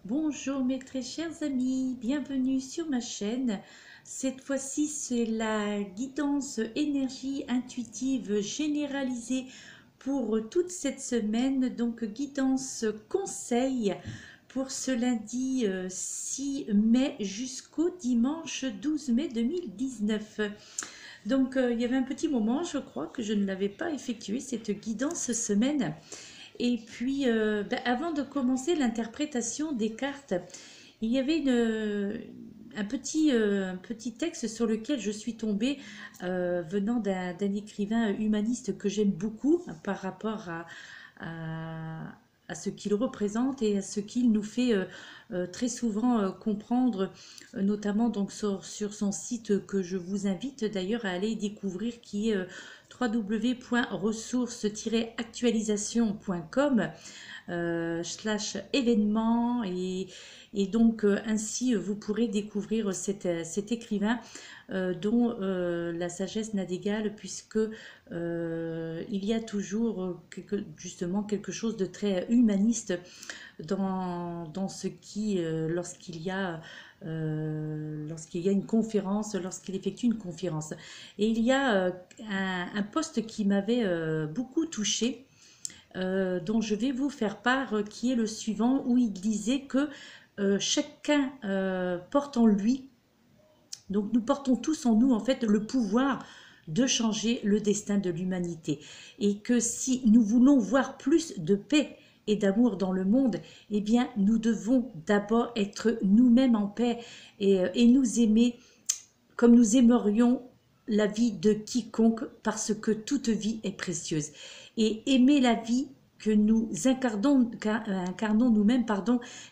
Bonjour mes très chers amis, bienvenue sur ma chaîne. Cette fois-ci, c'est la guidance énergie intuitive généralisée pour toute cette semaine. Donc guidance conseil pour ce lundi 6 mai jusqu'au dimanche 12 mai 2019. Donc il y avait un petit moment, je crois, que je ne l'avais pas effectué, cette guidance semaine. Et puis, avant de commencer l'interprétation des cartes, il y avait un petit texte sur lequel je suis tombée venant d'un écrivain humaniste que j'aime beaucoup par rapport à ce qu'il représente et à ce qu'il nous fait très souvent comprendre, notamment donc sur son site que je vous invite d'ailleurs à aller découvrir, qui est www.ressources-actualisation.com /événements et donc ainsi vous pourrez découvrir cet écrivain dont la sagesse n'a d'égal, puisque il y a toujours justement quelque chose de très humaniste dans ce qui, lorsqu'il y a une conférence, lorsqu'il effectue une conférence. Et il y a un post qui m'avait beaucoup touché, dont je vais vous faire part, qui est le suivant, où il disait que chacun porte en lui, donc nous portons tous en nous en fait le pouvoir de changer le destin de l'humanité, et que si nous voulons voir plus de paix et d'amour dans le monde, eh bien nous devons d'abord être nous-mêmes en paix et nous aimer comme nous aimerions la vie de quiconque, parce que toute vie est précieuse. Et aimer la vie que nous incarnons nous-mêmes,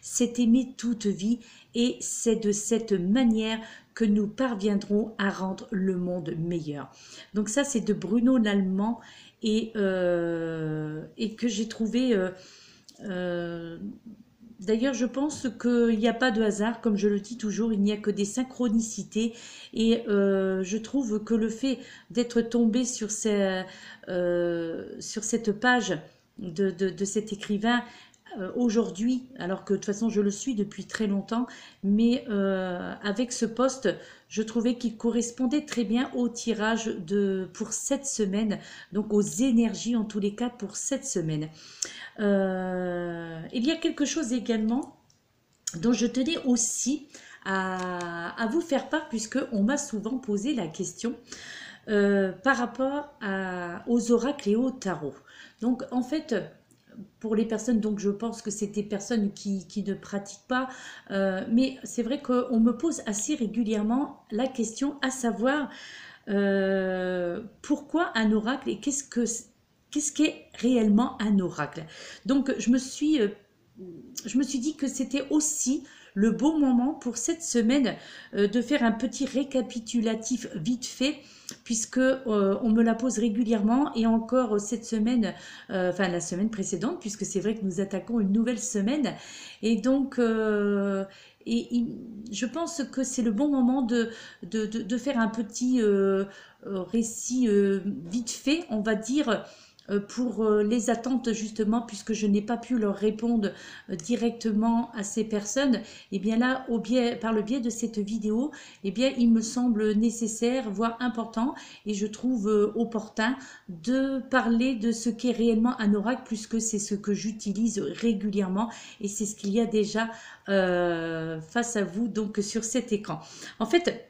c'est aimer toute vie, et c'est de cette manière que nous parviendrons à rendre le monde meilleur. Donc ça, c'est de Bruno Lallemand, et que j'ai trouvé... D'ailleurs, je pense qu'il n'y a pas de hasard, comme je le dis toujours, il n'y a que des synchronicités. Et je trouve que le fait d'être tombé sur cette page de cet écrivain aujourd'hui, alors que de toute façon je le suis depuis très longtemps, mais avec ce poste, je trouvais qu'il correspondait très bien au tirage pour cette semaine, donc aux énergies en tous les cas pour cette semaine. Il y a quelque chose également dont je tenais aussi à vous faire part, puisque on m'a souvent posé la question par rapport aux oracles et au tarot. Donc en fait, pour les personnes, donc je pense que c'est des personnes qui ne pratiquent pas, mais c'est vrai qu'on me pose assez régulièrement la question, à savoir pourquoi un oracle et qu'est-ce qu'est réellement un oracle. Donc je me suis dit que c'était aussi le bon moment pour cette semaine de faire un petit récapitulatif vite fait, puisque on me la pose régulièrement, et encore cette semaine, enfin la semaine précédente, puisque c'est vrai que nous attaquons une nouvelle semaine. Et donc je pense que c'est le bon moment de faire un petit récit vite fait, on va dire, pour les attentes justement, puisque je n'ai pas pu leur répondre directement à ces personnes. Et bien là, par le biais de cette vidéo, eh bien il me semble nécessaire, voire important, et je trouve opportun de parler de ce qu'est réellement un oracle, puisque c'est ce que j'utilise régulièrement, et c'est ce qu'il y a déjà face à vous, donc sur cet écran. En fait,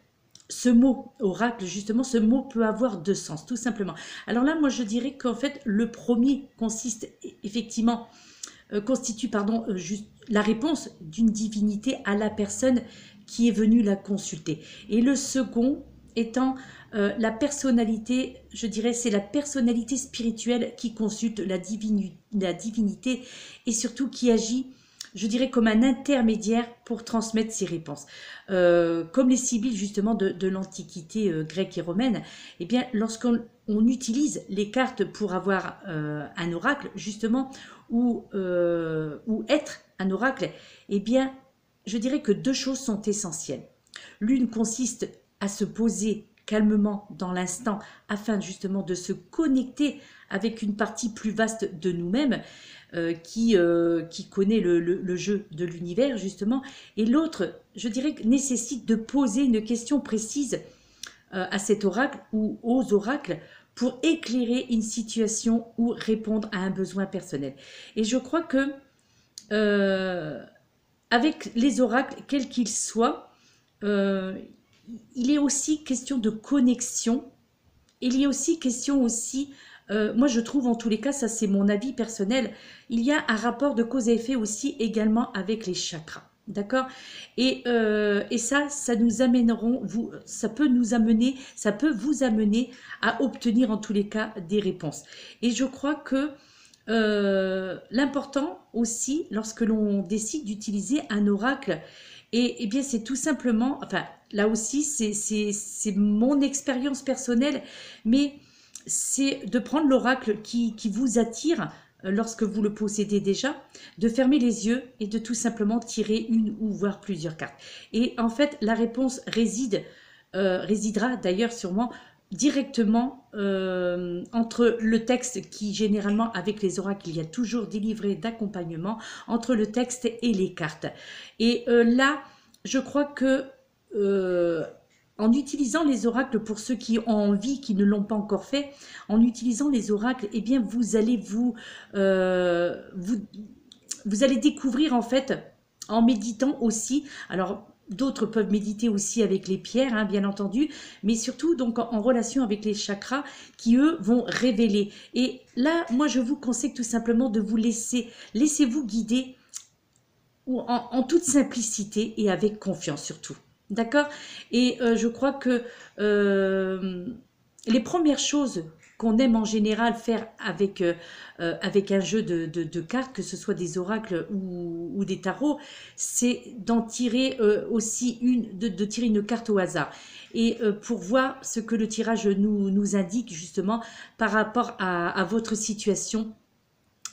ce mot oracle, justement, ce mot peut avoir deux sens, tout simplement. Alors là, moi, je dirais qu'en fait, le premier constitue, juste la réponse d'une divinité à la personne qui est venue la consulter. Et le second étant la personnalité, je dirais, c'est la personnalité spirituelle qui consulte la divinité, et surtout qui agit, je dirais, comme un intermédiaire pour transmettre ses réponses. Comme les sibylles justement de l'Antiquité grecque et romaine, eh bien, lorsqu'on utilise les cartes pour avoir un oracle, justement, ou être un oracle, eh bien, je dirais que deux choses sont essentielles. L'une consiste à se poser calmement dans l'instant afin justement de se connecter avec une partie plus vaste de nous-mêmes qui connaît le jeu de l'univers justement. Et l'autre, je dirais, nécessite de poser une question précise à cet oracle ou aux oracles pour éclairer une situation ou répondre à un besoin personnel. Et je crois que avec les oracles, quels qu'ils soient, il est aussi question de connexion. Il y a aussi question aussi, moi je trouve en tous les cas, ça c'est mon avis personnel, il y a un rapport de cause à effet aussi également avec les chakras. D'accord. Et ça nous amèneront, ça peut nous amener, ça peut vous amener à obtenir en tous les cas des réponses. Et je crois que l'important aussi, lorsque l'on décide d'utiliser un oracle, et bien c'est tout simplement, enfin là aussi c'est mon expérience personnelle, mais c'est de prendre l'oracle qui vous attire lorsque vous le possédez déjà, de fermer les yeux et de tout simplement tirer une ou voire plusieurs cartes. Et en fait, la réponse résidera d'ailleurs sûrement directement entre le texte qui, généralement, avec les oracles, il y a toujours des livrets d'accompagnement, entre le texte et les cartes. Et là, je crois que en utilisant les oracles, pour ceux qui ont envie, qui ne l'ont pas encore fait, en utilisant les oracles, eh bien, vous allez vous allez découvrir, en fait, en méditant aussi, alors d'autres peuvent méditer aussi avec les pierres, hein, bien entendu, mais surtout donc en relation avec les chakras qui, eux, vont révéler. Et là, moi, je vous conseille tout simplement de vous laissez-vous guider en toute simplicité et avec confiance surtout. D'accord. Et je crois que les premières choses qu'on aime en général faire avec un jeu de cartes, que ce soit des oracles ou des tarots, c'est d'en tirer aussi de tirer une carte au hasard. Et pour voir ce que le tirage nous indique justement par rapport à votre situation.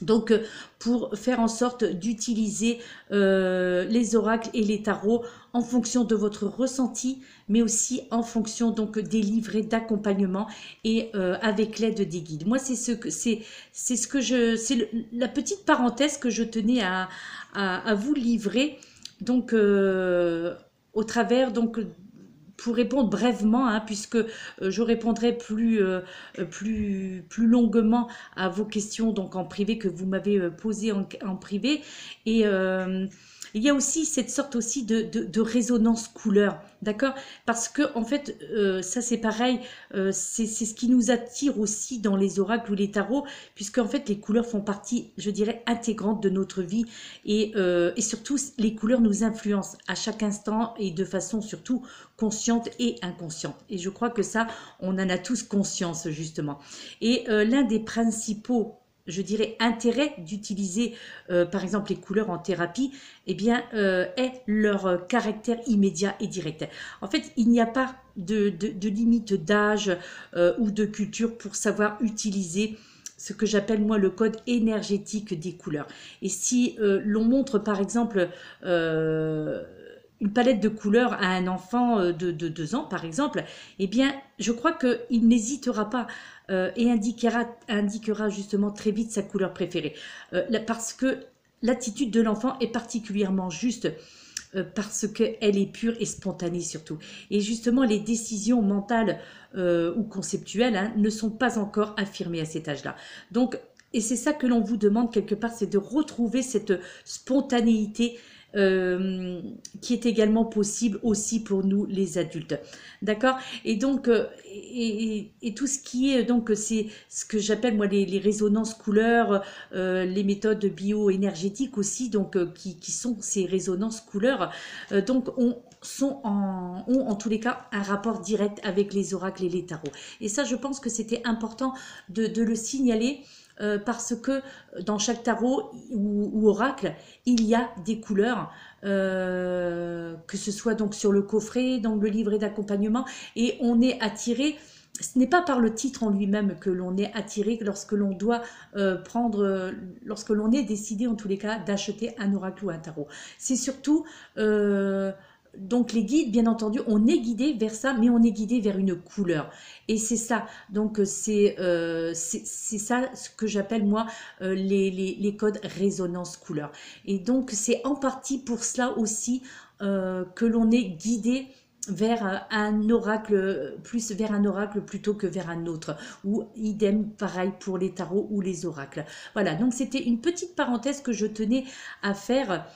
Donc, pour faire en sorte d'utiliser les oracles et les tarots en fonction de votre ressenti, mais aussi en fonction donc des livrets d'accompagnement et avec l'aide des guides. Moi, c'est la petite parenthèse que je tenais à vous livrer. Donc, au travers donc pour répondre brièvement, hein, puisque je répondrai plus longuement à vos questions donc en privé que vous m'avez posées en privé. Et il y a aussi cette sorte aussi de résonance couleur, d'accord? Parce que en fait, ça c'est pareil, c'est ce qui nous attire aussi dans les oracles ou les tarots, puisque en fait les couleurs font partie, je dirais, intégrante de notre vie et surtout les couleurs nous influencent à chaque instant et de façon surtout consciente et inconsciente. Et je crois que ça, on en a tous conscience justement. Et l'un des principaux, je dirais, intérêt d'utiliser par exemple les couleurs en thérapie, eh bien, est leur caractère immédiat et direct. En fait, il n'y a pas de limite d'âge ou de culture pour savoir utiliser ce que j'appelle moi le code énergétique des couleurs. Et si l'on montre par exemple une palette de couleurs à un enfant de 2 ans par exemple, eh bien je crois qu'il n'hésitera pas et indiquera justement très vite sa couleur préférée. Parce que l'attitude de l'enfant est particulièrement juste parce qu'elle est pure et spontanée surtout. Et justement, les décisions mentales ou conceptuelles hein, ne sont pas encore affirmées à cet âge-là. Donc, et c'est ça que l'on vous demande quelque part, c'est de retrouver cette spontanéité qui est également possible aussi pour nous les adultes. D'accord. Et donc, et tout ce qui est, donc, c'est ce que j'appelle moi les résonances couleurs, les méthodes bio-énergétiques aussi, donc, qui sont ces résonances couleurs, donc, ont en tous les cas un rapport direct avec les oracles et les tarots. Et ça, je pense que c'était important de le signaler. Parce que dans chaque tarot ou oracle, il y a des couleurs, que ce soit donc sur le coffret, dans le livret d'accompagnement, et on est attiré. Ce n'est pas par le titre en lui-même que l'on est attiré lorsque l'on doit lorsque l'on est décidé en tous les cas d'acheter un oracle ou un tarot. C'est surtout donc les guides, bien entendu, on est guidé vers ça, mais on est guidé vers une couleur. Et c'est ça, donc c'est ça ce que j'appelle moi les codes résonance couleur. Et donc c'est en partie pour cela aussi que l'on est guidé vers un oracle, plus vers un oracle plutôt que vers un autre, ou idem pareil pour les tarots ou les oracles. Voilà, donc c'était une petite parenthèse que je tenais à faire.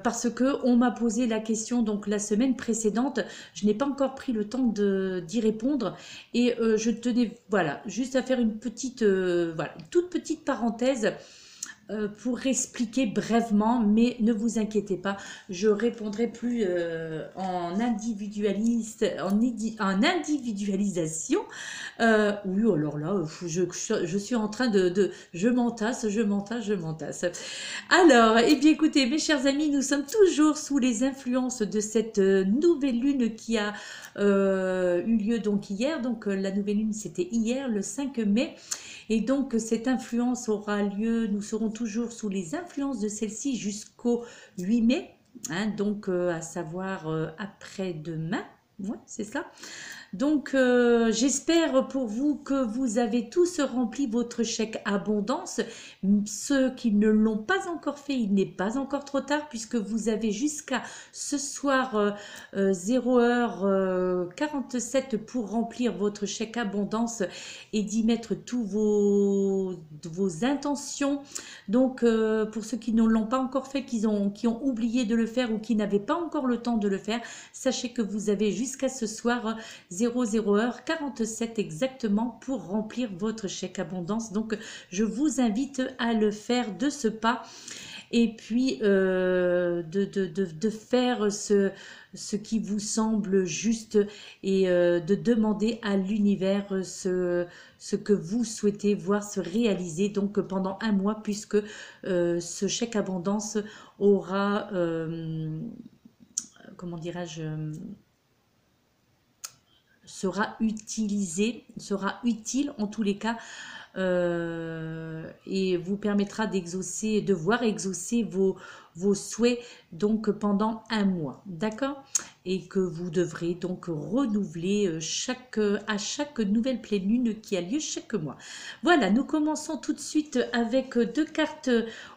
Parce que on m'a posé la question donc la semaine précédente, je n'ai pas encore pris le temps d'y répondre et je tenais voilà juste à faire une petite voilà une toute petite parenthèse pour expliquer brièvement, mais ne vous inquiétez pas, je répondrai plus en individualiste, en individualisation. Oui, alors là, je suis en train je m'entasse. Alors, eh bien écoutez, mes chers amis, nous sommes toujours sous les influences de cette nouvelle lune qui a eu lieu donc hier. Donc la nouvelle lune, c'était hier, le 5 mai. Et donc, cette influence aura lieu, nous serons toujours sous les influences de celle-ci jusqu'au 8 mai, hein, donc à savoir après-demain, ouais, c'est ça. Donc, j'espère pour vous que vous avez tous rempli votre chèque abondance. Ceux qui ne l'ont pas encore fait, il n'est pas encore trop tard puisque vous avez jusqu'à ce soir 0h47 pour remplir votre chèque abondance et d'y mettre tous vos intentions. Donc, pour ceux qui ne l'ont pas encore fait, qui ont oublié de le faire ou qui n'avaient pas encore le temps de le faire, sachez que vous avez jusqu'à ce soir 00h47 exactement pour remplir votre chèque abondance. Donc, je vous invite à le faire de ce pas et puis de faire ce qui vous semble juste et de demander à l'univers ce que vous souhaitez voir se réaliser donc pendant un mois puisque ce chèque abondance aura, comment dirais-je, sera utile en tous les cas et vous permettra d'exaucer, de voir exaucer vos souhaits donc pendant un mois, d'accord? Et que vous devrez donc renouveler à chaque nouvelle pleine lune qui a lieu chaque mois. Voilà, nous commençons tout de suite avec deux cartes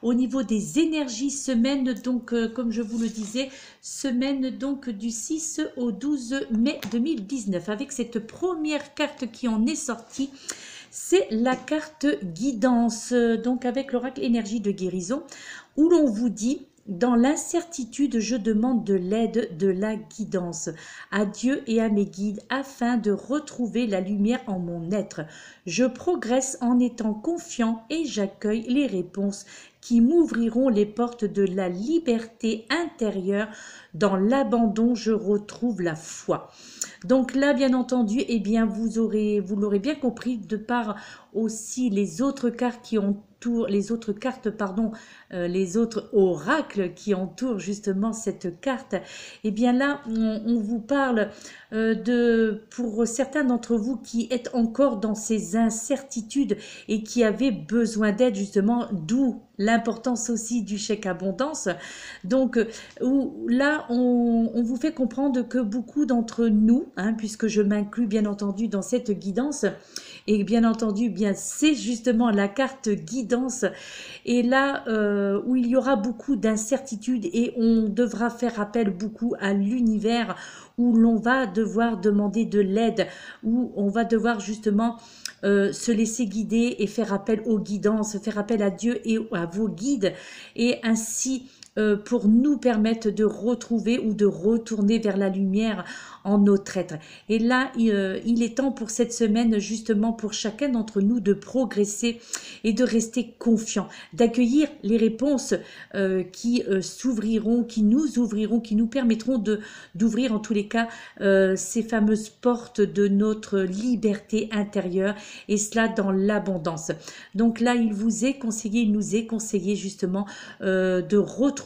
au niveau des énergies semaine, donc comme je vous le disais, semaine donc du 6 au 12 mai 2019, avec cette première carte qui en est sortie. C'est la carte guidance, donc avec l'oracle énergie de guérison, où l'on vous dit: dans l'incertitude, je demande de l'aide, de la guidance à Dieu et à mes guides afin de retrouver la lumière en mon être. Je progresse en étant confiant et j'accueille les réponses qui m'ouvriront les portes de la liberté intérieure. Dans l'abandon, je retrouve la foi. Donc là, bien entendu, eh bien, vous l'aurez bien compris, de par aussi les autres cartes qui entourent, les autres oracles qui entourent justement cette carte. Eh bien là, on vous parle pour certains d'entre vous qui êtes encore dans ces incertitudes et qui avaient besoin d'aide justement, d'où l'importance aussi du chèque abondance. Donc là, on vous fait comprendre que beaucoup d'entre nous, hein, puisque je m'inclus bien entendu dans cette guidance, et bien entendu, bien c'est justement la carte guidance, et là où il y aura beaucoup d'incertitudes et on devra faire appel beaucoup à l'univers, où l'on va devoir demander de l'aide, où on va devoir justement se laisser guider et faire appel aux guidances, faire appel à Dieu et à vos guides, et ainsi pour nous permettre de retrouver ou de retourner vers la lumière en notre être. Et là, il est temps pour cette semaine, justement, pour chacun d'entre nous de progresser et de rester confiant, d'accueillir les réponses qui s'ouvriront, qui nous permettront d'ouvrir en tous les cas ces fameuses portes de notre liberté intérieure, et cela dans l'abondance. Donc là, il nous est conseillé justement de retrouver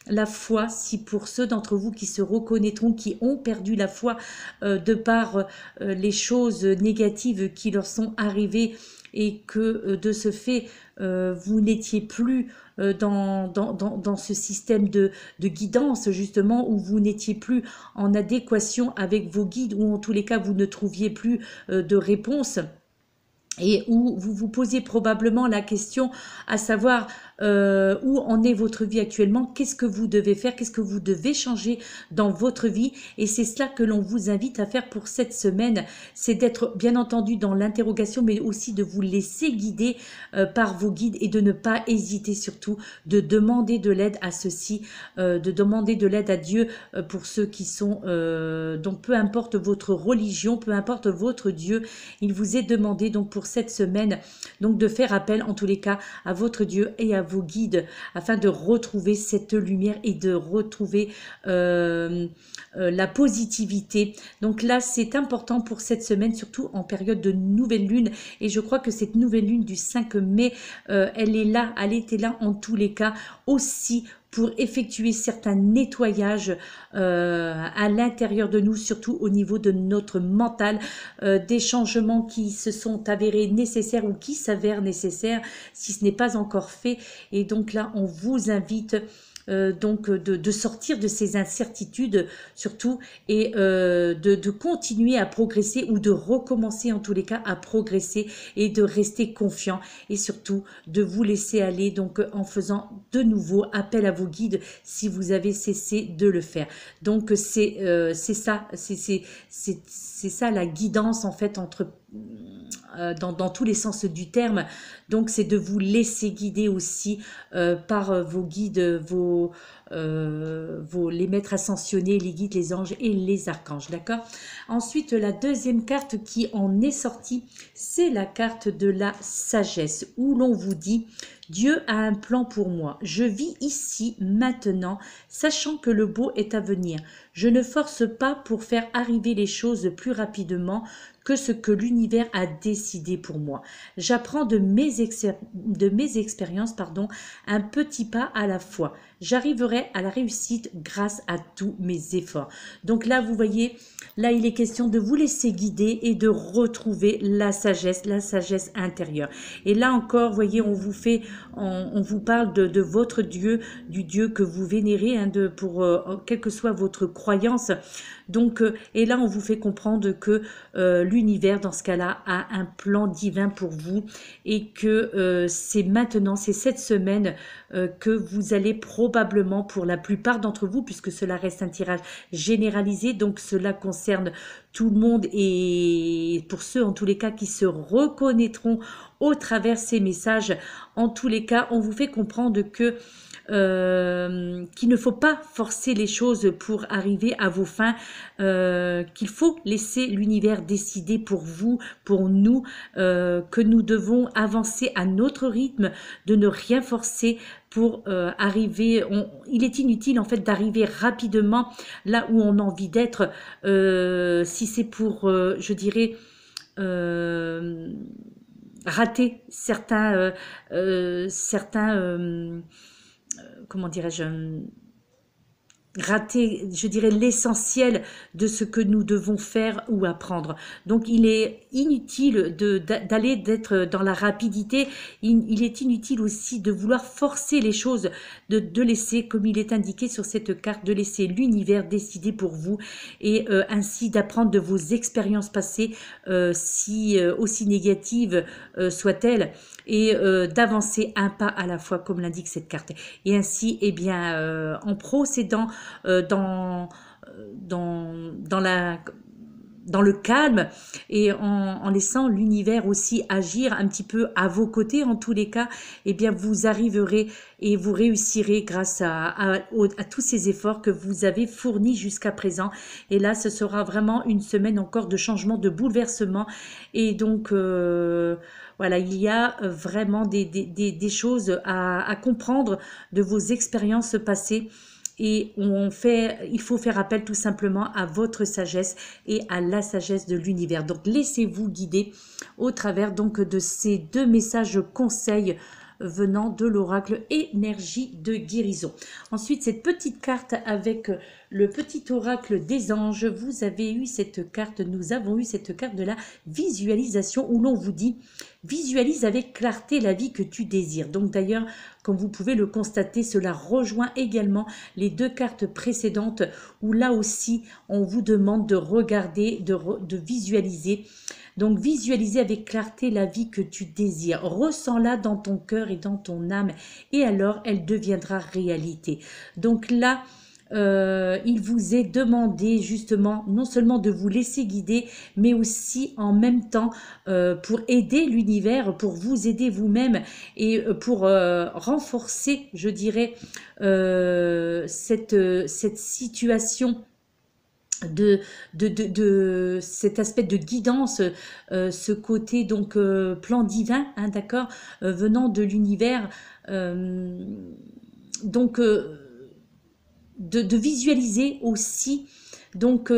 la foi, si pour ceux d'entre vous qui se reconnaîtront, qui ont perdu la foi de par les choses négatives qui leur sont arrivées et que de ce fait, vous n'étiez plus dans ce système de guidance, justement, où vous n'étiez plus en adéquation avec vos guides, ou en tous les cas, vous ne trouviez plus de réponse, et où vous vous posiez probablement la question à savoir où en est votre vie actuellement, qu'est-ce que vous devez faire, qu'est-ce que vous devez changer dans votre vie. Et c'est cela que l'on vous invite à faire pour cette semaine, c'est d'être bien entendu dans l'interrogation, mais aussi de vous laisser guider par vos guides, et de ne pas hésiter surtout de demander de l'aide à ceux-ci, de demander de l'aide à Dieu pour ceux qui sont, donc peu importe votre religion, peu importe votre Dieu, il vous est demandé donc pour cette semaine donc de faire appel en tous les cas à votre Dieu et à vos guides afin de retrouver cette lumière et de retrouver la positivité. Donc là, c'est important pour cette semaine, surtout en période de nouvelle lune. Et je crois que cette nouvelle lune du 5 mai, elle est là, elle était là en tous les cas aussi pour effectuer certains nettoyages à l'intérieur de nous, surtout au niveau de notre mental, des changements qui se sont avérés nécessaires ou qui s'avèrent nécessaires si ce n'est pas encore fait. Et donc là, on vous invite donc de sortir de ces incertitudes surtout, et de continuer à progresser, ou de recommencer en tous les cas à progresser, et de rester confiant, et surtout de vous laisser aller donc en faisant de nouveau appel à vos guides si vous avez cessé de le faire. Donc c'est ça, c'est ça la guidance en fait entre dans tous les sens du terme. Donc c'est de vous laisser guider aussi par vos guides, les maîtres ascensionnés, les guides, les anges et les archanges, d'accord. Ensuite, la deuxième carte qui en est sortie, c'est la carte de la sagesse, où l'on vous dit: Dieu a un plan pour moi. Je vis ici, maintenant, sachant que le beau est à venir. Je ne force pas pour faire arriver les choses plus rapidement que ce que l'univers a décidé pour moi. J'apprends de mes expériences, un petit pas à la fois. J'arriverai à la réussite grâce à tous mes efforts. Donc là, vous voyez, là, il est question de vous laisser guider et de retrouver la sagesse intérieure. Et là encore, vous voyez, on vous parle de votre Dieu, du Dieu que vous vénérez, pour quelle que soit votre croyance. Donc, et là, on vous fait comprendre que l'univers, dans ce cas-là, a un plan divin pour vous, et que c'est maintenant, c'est cette semaine que vous allez probablement, pour la plupart d'entre vous, puisque cela reste un tirage généralisé, donc cela concerne tout le monde, et pour ceux en tous les cas qui se reconnaîtront au travers ces messages, en tous les cas, on vous fait comprendre que qu'il ne faut pas forcer les choses pour arriver à vos fins, qu'il faut laisser l'univers décider pour vous, pour nous, que nous devons avancer à notre rythme, de ne rien forcer pour arriver. Il est inutile en fait d'arriver rapidement là où on a envie d'être, si c'est pour, je dirais, rater certains comment dirais-je, rater, je dirais, l'essentiel de ce que nous devons faire ou apprendre. Donc, il est inutile d'être dans la rapidité. Il est inutile aussi de vouloir forcer les choses, de laisser, comme il est indiqué sur cette carte, de laisser l'univers décider pour vous, et ainsi d'apprendre de vos expériences passées, si aussi négatives soient-elles, et d'avancer un pas à la fois, comme l'indique cette carte. Et ainsi, eh bien, en procédant dans le calme, et en laissant l'univers aussi agir un petit peu à vos côtés, en tous les cas, eh bien, vous arriverez et vous réussirez grâce à tous ces efforts que vous avez fournis jusqu'à présent. Et là, ce sera vraiment une semaine encore de changement, de bouleversement. Et donc, voilà, il y a vraiment des choses à comprendre de vos expériences passées. Et il faut faire appel tout simplement à votre sagesse et à la sagesse de l'univers. Donc, laissez-vous guider au travers donc de ces deux messages conseils venant de l'oracle énergie de guérison. Ensuite, cette petite carte avec le petit oracle des anges, vous avez eu cette carte, nous avons eu cette carte de la visualisation, où l'on vous dit: Visualise avec clarté la vie que tu désires. Donc d'ailleurs, comme vous pouvez le constater, cela rejoint également les 2 cartes précédentes où là aussi, on vous demande de regarder, de visualiser. Donc visualiser avec clarté la vie que tu désires. Ressens-la dans ton cœur et dans ton âme et alors elle deviendra réalité. Donc là, il vous est demandé justement non seulement de vous laisser guider, mais aussi en même temps pour aider l'univers, pour vous aider vous-même et pour renforcer, je dirais, cette situation de cet aspect de guidance, ce côté donc plan divin, hein, d'accord, venant de l'univers, donc de visualiser aussi donc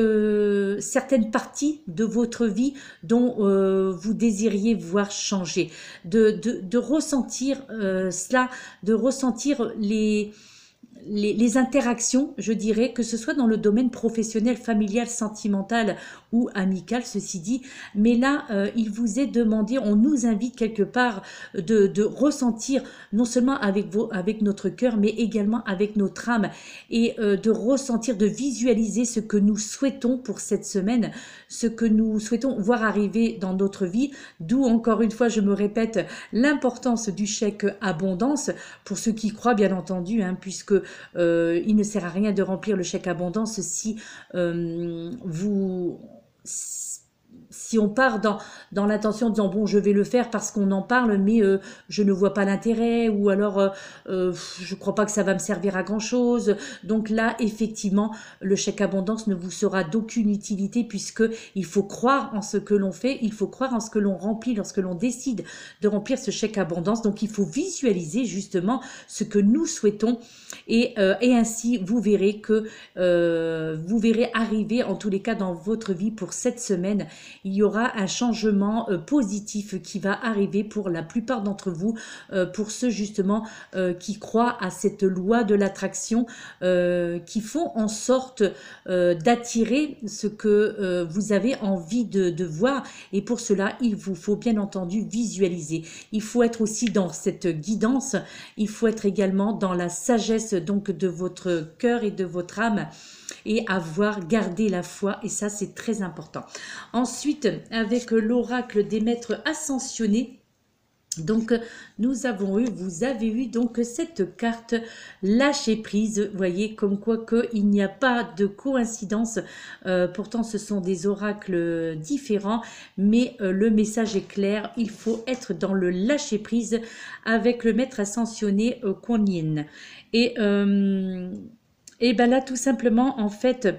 certaines parties de votre vie dont vous désiriez voir changer, de ressentir cela, de ressentir les interactions, je dirais, que ce soit dans le domaine professionnel, familial, sentimental ou amical, ceci dit. Mais là, il vous est demandé, on nous invite quelque part de ressentir, non seulement avec notre cœur, mais également avec notre âme, et de ressentir, de visualiser ce que nous souhaitons pour cette semaine, ce que nous souhaitons voir arriver dans notre vie, d'où, encore une fois, je me répète, l'importance du chèque abondance, pour ceux qui croient, bien entendu, hein, puisque il ne sert à rien de remplir le chèque abondance si si on part dans l'intention de disant bon je vais le faire parce qu'on en parle mais je ne vois pas l'intérêt ou alors je crois pas que ça va me servir à grand chose, donc là effectivement le chèque abondance ne vous sera d'aucune utilité puisque il faut croire en ce que l'on fait, il faut croire en ce que l'on remplit lorsque l'on décide de remplir ce chèque abondance, donc il faut visualiser justement ce que nous souhaitons et ainsi vous verrez que vous verrez arriver en tous les cas dans votre vie pour cette semaine, il y aura un changement positif qui va arriver pour la plupart d'entre vous, pour ceux justement qui croient à cette loi de l'attraction, qui font en sorte d'attirer ce que vous avez envie de voir, et pour cela il vous faut bien entendu visualiser. Il faut être aussi dans cette guidance, il faut être également dans la sagesse donc de votre cœur et de votre âme, et avoir gardé la foi, et ça c'est très important. Ensuite, avec l'oracle des maîtres ascensionnés, donc nous avons eu, vous avez eu donc cette carte lâcher prise, vous voyez comme quoi que il n'y a pas de coïncidence, pourtant ce sont des oracles différents, mais le message est clair, il faut être dans le lâcher prise avec le maître ascensionné Kuan Yin. Et ben là, tout simplement, en fait,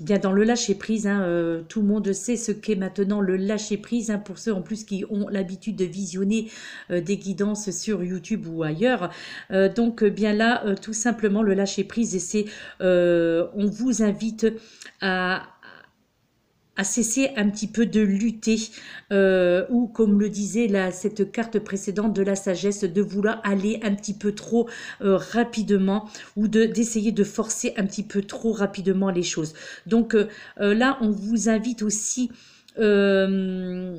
bien dans le lâcher-prise, hein, tout le monde sait ce qu'est maintenant le lâcher-prise, hein, pour ceux en plus qui ont l'habitude de visionner des guidances sur YouTube ou ailleurs. Donc, bien là, tout simplement, le lâcher-prise, et c'est, on vous invite à cesser un petit peu de lutter, ou comme le disait cette carte précédente de la sagesse, de vouloir aller un petit peu trop rapidement, ou d'essayer de forcer un petit peu trop rapidement les choses. Donc là, on vous invite aussi de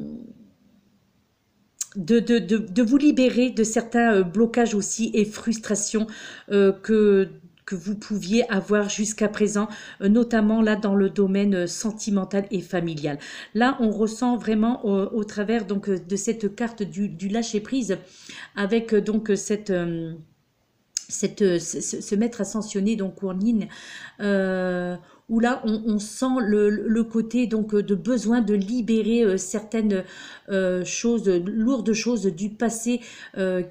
vous libérer de certains blocages aussi et frustrations que vous pouviez avoir jusqu'à présent, notamment là dans le domaine sentimental et familial. Là, on ressent vraiment au travers donc de cette carte du lâcher-prise, avec donc ce maître ascensionné, donc Kuan Yin, où là on sent le côté donc de besoin de libérer certaines lourdes choses du passé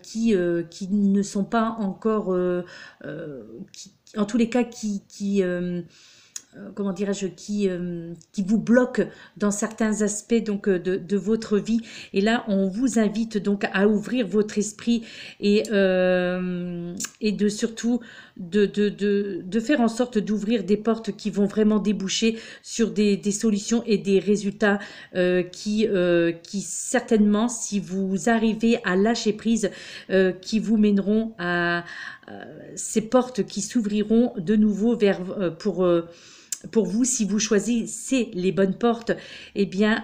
qui ne sont pas encore, en tous les cas comment dirais-je, qui vous bloque dans certains aspects donc de votre vie. Et là, on vous invite donc à ouvrir votre esprit et de surtout de faire en sorte d'ouvrir des portes qui vont vraiment déboucher sur des solutions et des résultats qui certainement, si vous arrivez à lâcher prise, qui vous mèneront à ces portes qui s'ouvriront de nouveau vers pour vous, si vous choisissez les bonnes portes, eh bien,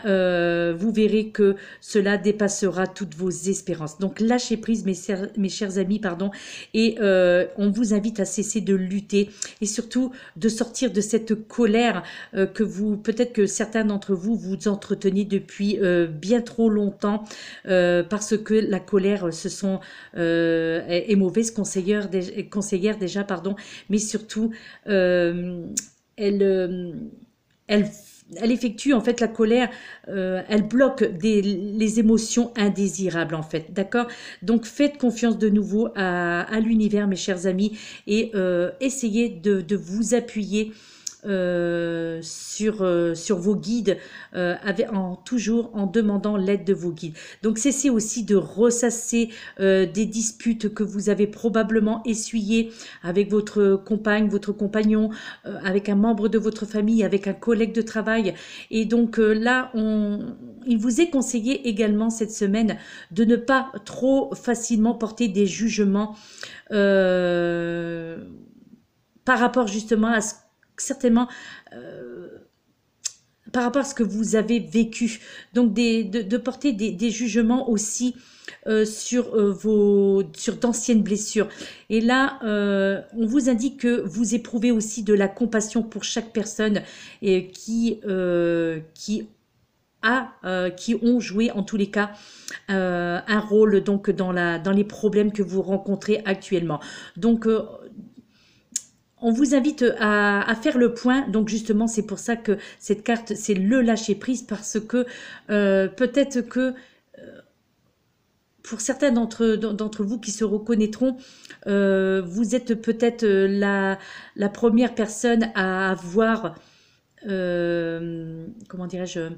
vous verrez que cela dépassera toutes vos espérances. Donc, lâchez prise, mes chers amis, pardon, et on vous invite à cesser de lutter et surtout de sortir de cette colère que vous, peut-être que certains d'entre vous, vous entretenez depuis bien trop longtemps parce que la colère, ce sont est mauvaise conseillère déjà, pardon, mais surtout elle, elle, elle effectue en fait la colère, elle bloque les émotions indésirables en fait, d'accord? Donc faites confiance de nouveau à l'univers, mes chers amis, et essayez de vous appuyer sur vos guides, toujours en demandant l'aide de vos guides. Donc cessez aussi de ressasser des disputes que vous avez probablement essuyées avec votre compagne, votre compagnon, avec un membre de votre famille, avec un collègue de travail. Et donc là, il vous est conseillé également cette semaine de ne pas trop facilement porter des jugements par rapport justement à ce certainement par rapport à ce que vous avez vécu. Donc de porter des jugements aussi sur d'anciennes blessures. Et là, on vous indique que vous éprouvez aussi de la compassion pour chaque personne et qui ont joué en tous les cas un rôle donc dans les problèmes que vous rencontrez actuellement. Donc on vous invite à faire le point. Donc justement, c'est pour ça que cette carte, c'est le lâcher prise, parce que peut-être que pour certains d'entre vous qui se reconnaîtront, vous êtes peut-être la première personne à avoir, comment dirais-je,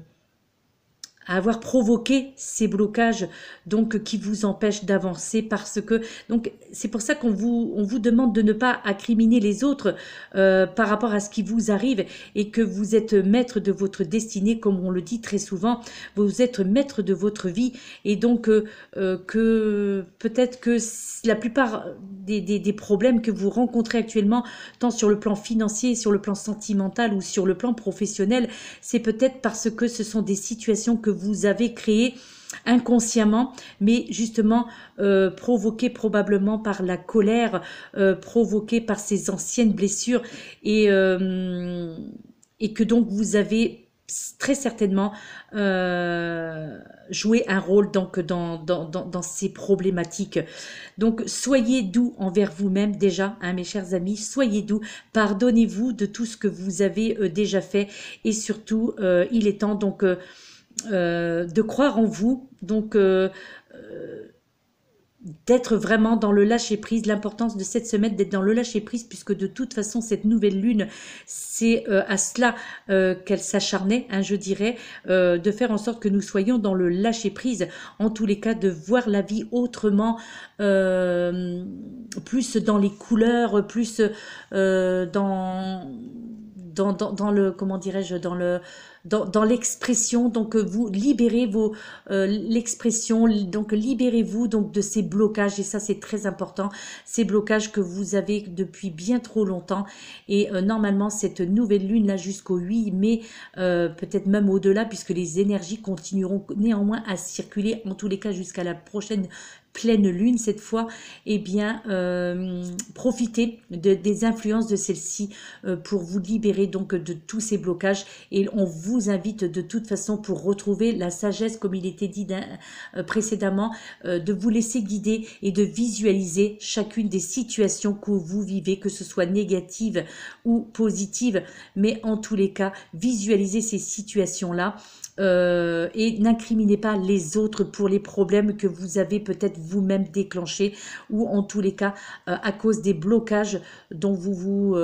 à avoir provoqué ces blocages donc qui vous empêchent d'avancer, parce que donc c'est pour ça on vous demande de ne pas incriminer les autres par rapport à ce qui vous arrive, et que vous êtes maître de votre destinée, comme on le dit très souvent, vous êtes maître de votre vie, et donc que peut-être que la plupart des problèmes que vous rencontrez actuellement, tant sur le plan financier, sur le plan sentimental ou sur le plan professionnel, c'est peut-être parce que ce sont des situations que vous avez créées inconsciemment, mais justement provoquées probablement par la colère, provoquées par ces anciennes blessures, et que donc vous avez très certainement joué un rôle donc dans ces problématiques. Donc soyez doux envers vous-même déjà, hein, mes chers amis, soyez doux, pardonnez-vous de tout ce que vous avez déjà fait, et surtout il est temps donc de croire en vous, donc d'être vraiment dans le lâcher-prise. L'importance de cette semaine d'être dans le lâcher-prise, puisque de toute façon cette nouvelle lune, c'est à cela qu'elle s'acharnait, hein, je dirais, de faire en sorte que nous soyons dans le lâcher-prise, en tous les cas de voir la vie autrement, plus dans les couleurs, plus dans le, comment dirais-je, dans l'expression. Donc vous libérez l'expression, donc libérez-vous donc de ces blocages, et ça c'est très important, ces blocages que vous avez depuis bien trop longtemps. Et normalement cette nouvelle lune là jusqu'au 8 mai, peut-être même au-delà, puisque les énergies continueront néanmoins à circuler, en tous les cas jusqu'à la prochaine pleine lune cette fois, eh bien profitez des influences de celle-ci pour vous libérer donc de tous ces blocages. Et on vous invite de toute façon, pour retrouver la sagesse, comme il était dit précédemment, de vous laisser guider et de visualiser chacune des situations que vous vivez, que ce soit négative ou positive, mais en tous les cas visualisez ces situations-là. Et n'incriminez pas les autres pour les problèmes que vous avez peut-être vous-même déclenchés, ou en tous les cas à cause des blocages dont vous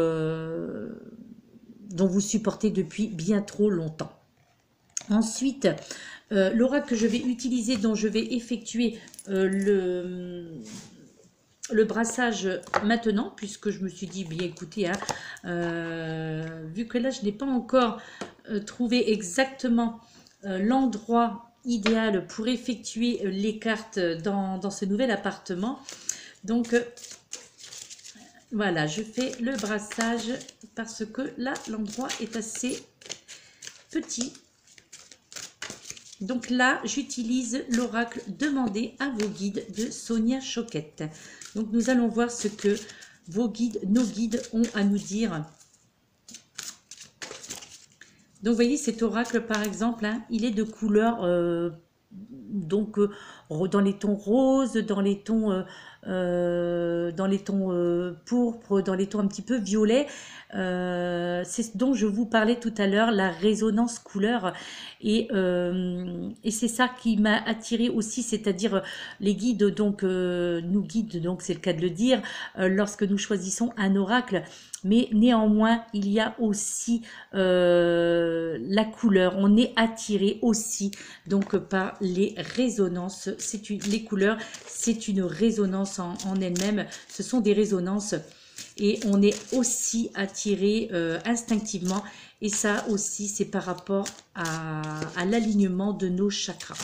supportez depuis bien trop longtemps. Ensuite, l'oracle que je vais utiliser, dont je vais effectuer le brassage maintenant, puisque je me suis dit, bien écoutez, hein, vu que là je n'ai pas encore trouvé exactement l'endroit idéal pour effectuer les cartes dans ce nouvel appartement. Donc Voilà, je fais le brassage parce que là, l'endroit est assez petit. Donc là, j'utilise l'oracle demandé à vos guides de Sonia Choquette. Donc nous allons voir ce que vos guides, nos guides ont à nous dire. Donc vous voyez cet oracle par exemple, hein, il est de couleur dans les tons roses, dans les tons pourpres, dans les tons un petit peu violets. C'est ce dont je vous parlais tout à l'heure, la résonance couleur. Et c'est ça qui m'a attiré aussi, c'est-à-dire les guides, donc nous guident, donc c'est le cas de le dire, lorsque nous choisissons un oracle. Mais néanmoins, il y a aussi la couleur. On est attiré aussi donc par les résonances. Les couleurs, c'est une résonance en elle-même. Ce sont des résonances et on est aussi attiré instinctivement. Et ça aussi, c'est par rapport à l'alignement de nos chakras.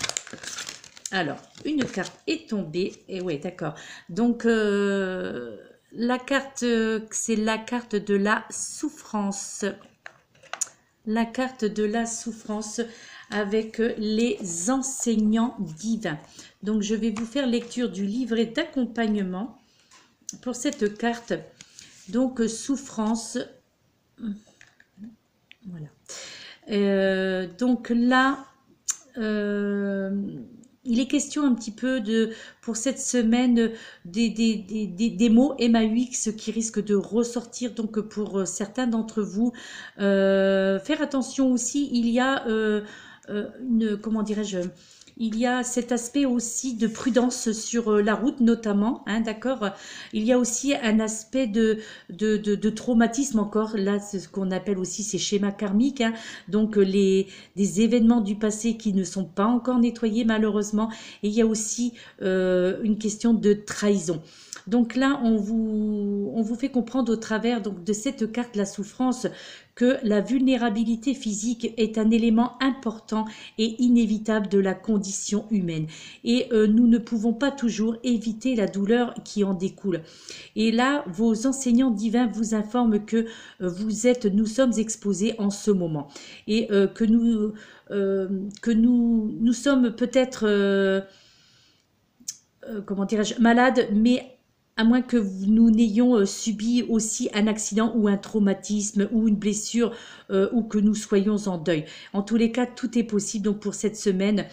Alors, une carte est tombée. Et ouais, d'accord. Donc, la carte, c'est la carte de la souffrance. La carte de la souffrance avec les enseignants divins. Donc, je vais vous faire lecture du livret d'accompagnement pour cette carte. Donc, souffrance. Voilà. Donc là, il est question un petit peu pour cette semaine des mots MAUX qui risquent de ressortir donc pour certains d'entre vous. Faire attention aussi, il y a comment dirais-je, il y a cet aspect aussi de prudence sur la route notamment, hein, d'accord. Il y a aussi un aspect de traumatisme encore, là c'est ce qu'on appelle aussi ces schémas karmiques, hein, donc des événements du passé qui ne sont pas encore nettoyés malheureusement, et il y a aussi une question de trahison. Donc là, on vous fait comprendre au travers donc, de cette carte, la souffrance, que la vulnérabilité physique est un élément important et inévitable de la condition humaine. Et nous ne pouvons pas toujours éviter la douleur qui en découle. Et là, vos enseignants divins vous informent que nous sommes exposés en ce moment. Et que nous sommes peut-être, comment dirais-je, malades, mais à moins que nous n'ayons subi aussi un accident ou un traumatisme ou une blessure ou que nous soyons en deuil. En tous les cas, tout est possible donc pour cette semaine,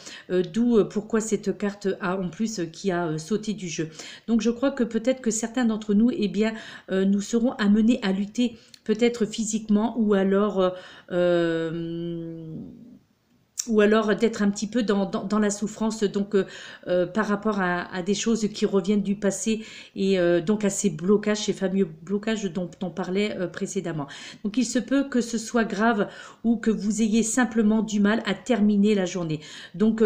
d'où pourquoi cette carte en plus qui a sauté du jeu. Donc je crois que peut-être que certains d'entre nous, eh bien, nous serons amenés à lutter peut-être physiquement ou alors d'être un petit peu dans la souffrance, donc par rapport à des choses qui reviennent du passé et donc à ces blocages, ces fameux blocages dont on parlait précédemment. Donc il se peut que ce soit grave ou que vous ayez simplement du mal à terminer la journée. Donc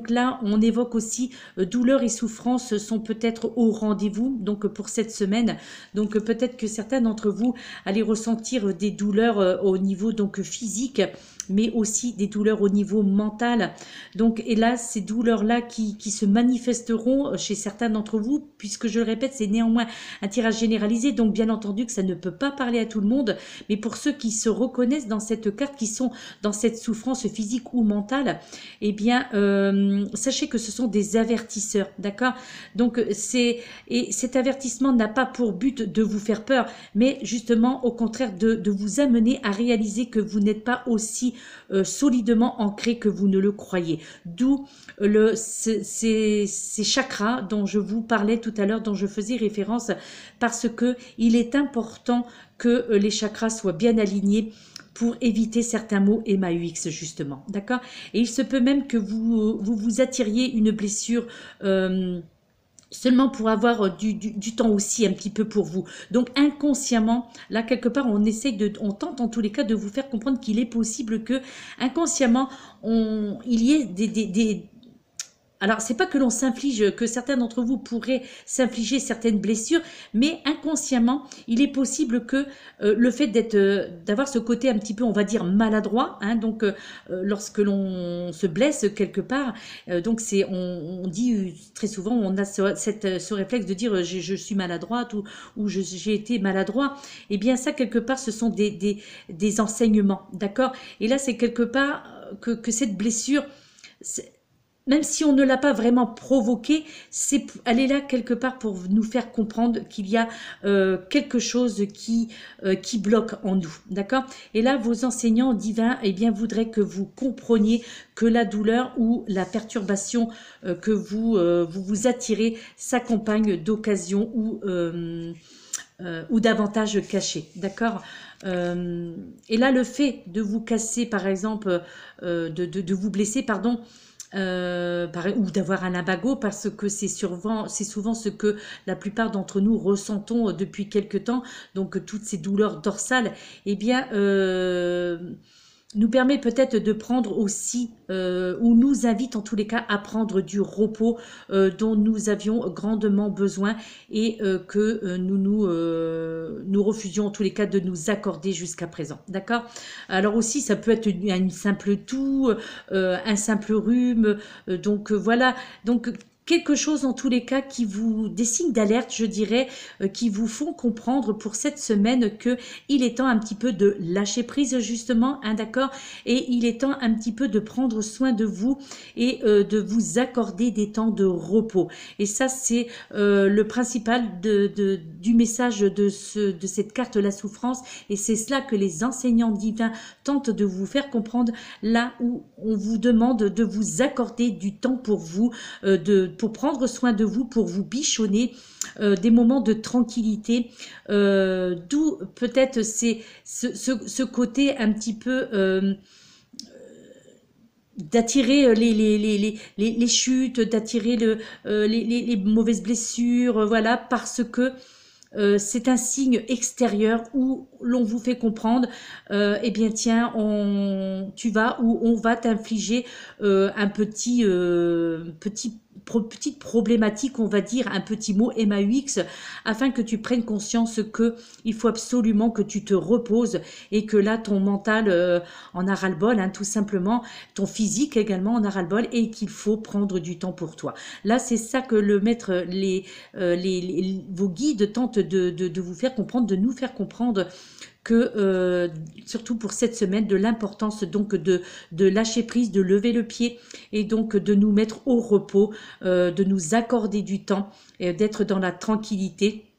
là, on évoque aussi douleur et souffrance sont peut-être au rendez-vous donc pour cette semaine. Donc peut-être que certains d'entre vous allez ressentir des douleurs au niveau donc physique, mais aussi des douleurs au niveau mental. Donc, et là, ces douleurs-là qui se manifesteront chez certains d'entre vous, puisque je le répète, c'est néanmoins un tirage généralisé, donc bien entendu que ça ne peut pas parler à tout le monde, mais pour ceux qui se reconnaissent dans cette carte, qui sont dans cette souffrance physique ou mentale, eh bien, sachez que ce sont des avertisseurs, d'accord? Donc, et cet avertissement n'a pas pour but de vous faire peur, mais justement, au contraire, de vous amener à réaliser que vous n'êtes pas aussi solidement ancré que vous ne le croyez. D'où ces chakras dont je vous parlais tout à l'heure, dont je faisais référence, parce que il est important que les chakras soient bien alignés pour éviter certains mots MAUX justement, d'accord? Et il se peut même que vous attiriez une blessure seulement pour avoir du temps aussi un petit peu pour vous. Donc inconsciemment, là quelque part on tente en tous les cas de vous faire comprendre qu'il est possible que inconsciemment il y ait alors, c'est pas que l'on s'inflige, que certains d'entre vous pourraient s'infliger certaines blessures, mais inconsciemment, il est possible que le fait d'avoir ce côté un petit peu, on va dire, maladroit, hein, donc lorsque l'on se blesse quelque part, donc on dit très souvent, on a ce réflexe de dire je suis maladroite ou j'ai été maladroit. Eh bien, ça, quelque part, ce sont des enseignements, d'accord? Et là, c'est quelque part que cette blessure, même si on ne l'a pas vraiment provoquée, elle est là quelque part pour nous faire comprendre qu'il y a quelque chose qui bloque en nous, d'accord? Et là, vos enseignants divins, eh bien, voudraient que vous compreniez que la douleur ou la perturbation que vous attirez s'accompagne d'occasions ou d'avantages cachés, d'accord? Et là, le fait de vous casser, par exemple, de vous blesser, pardon, ou d'avoir un lumbago, parce que c'est souvent ce que la plupart d'entre nous ressentons depuis quelque temps, donc toutes ces douleurs dorsales, eh bien, nous permet peut-être de prendre aussi, ou nous invite en tous les cas à prendre du repos dont nous avions grandement besoin et que nous refusions en tous les cas de nous accorder jusqu'à présent. D'accord? Alors aussi, ça peut être une simple toux, un simple rhume, donc voilà. Donc, quelque chose en tous les cas qui vous, des signes d'alerte, je dirais, qui vous font comprendre pour cette semaine que il est temps un petit peu de lâcher prise justement, hein, d'accord, et il est temps un petit peu de prendre soin de vous et de vous accorder des temps de repos. Et ça, c'est le principal du message de cette carte la souffrance, et c'est cela que les enseignants divins tentent de vous faire comprendre là où on vous demande de vous accorder du temps pour vous, pour prendre soin de vous, pour vous bichonner, des moments de tranquillité, d'où peut-être c'est ce côté un petit peu d'attirer les chutes, d'attirer les mauvaises blessures, voilà, parce que c'est un signe extérieur où l'on vous fait comprendre, eh bien tiens, tu vas ou on va t'infliger un petite problématique, on va dire, un petit mot MAUX, afin que tu prennes conscience que il faut absolument que tu te reposes et que là, ton mental en a ras-le-bol, hein, tout simplement, ton physique également en a ras-le-bol et qu'il faut prendre du temps pour toi. Là, c'est ça que le maître, vos guides tentent de vous faire comprendre, de nous faire comprendre que, surtout pour cette semaine, de l'importance donc de lâcher prise, de lever le pied et donc de nous mettre au repos, de nous accorder du temps, d'être dans la tranquillité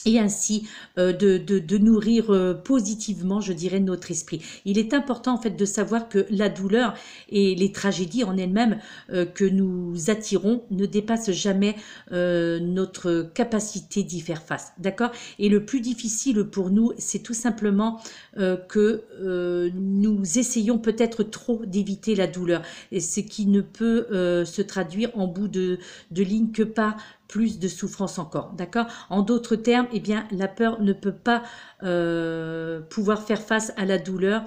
et ainsi de nourrir positivement, je dirais, notre esprit. Il est important en fait de savoir que la douleur et les tragédies en elles-mêmes que nous attirons ne dépassent jamais notre capacité d'y faire face, d'accord? Et le plus difficile pour nous, c'est tout simplement que nous essayons peut-être trop d'éviter la douleur, et ce qui ne peut se traduire en bout de ligne que par plus de souffrance encore, d'accord? En d'autres termes, eh bien, la peur ne peut pas pouvoir faire face à la douleur